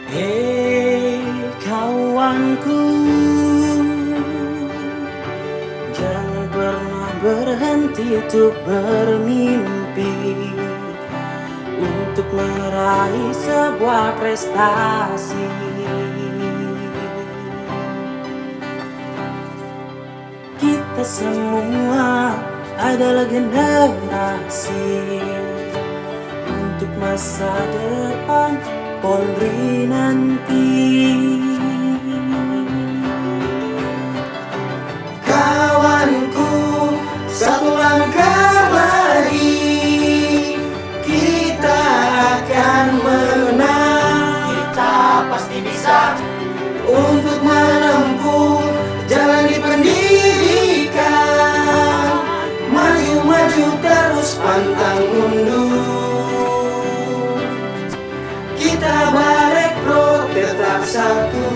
Hei kawanku, jangan pernah berhenti untuk bermimpi, untuk meraih sebuah prestasi. Kita semua adalah generasi untuk masa depan Polri nanti. Kawanku, satu langkah lagi kita akan menang. Kita pasti bisa Untuk menempuh jalan di pendidikan, maju-maju terus pantang mundur. Kita Barek Pro tetap satu.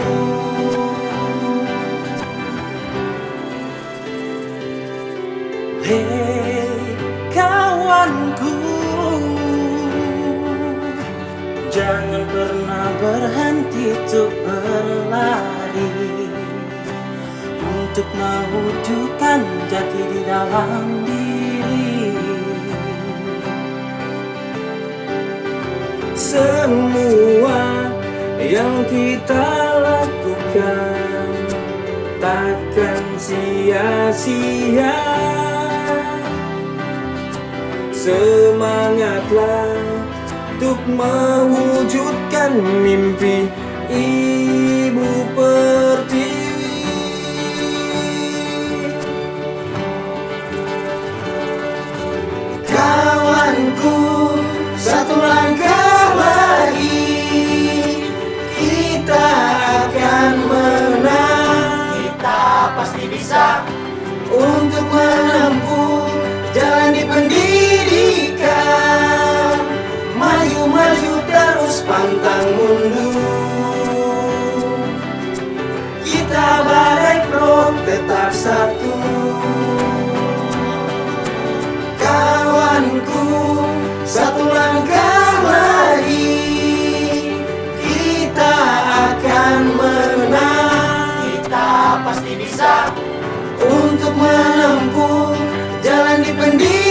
Hei kawanku, jangan pernah berhenti untuk berlari, untuk mewujudkan jati di dalam diri. Semua yang kita lakukan takkan sia-sia. Semangatlah untuk mewujudkan mimpi Ibu Pertiwi. Kawanku, satu langkah lagi kita akan menang. Kita pasti bisa Untuk menempuh jalan di pendidikan, maju-maju terus pantang mundur. Kita Barek Pro tetap satu. Kawanku, satu langkah lagi kita akan menang. Kita pasti bisa Untuk menempuh jalan di pendidikan,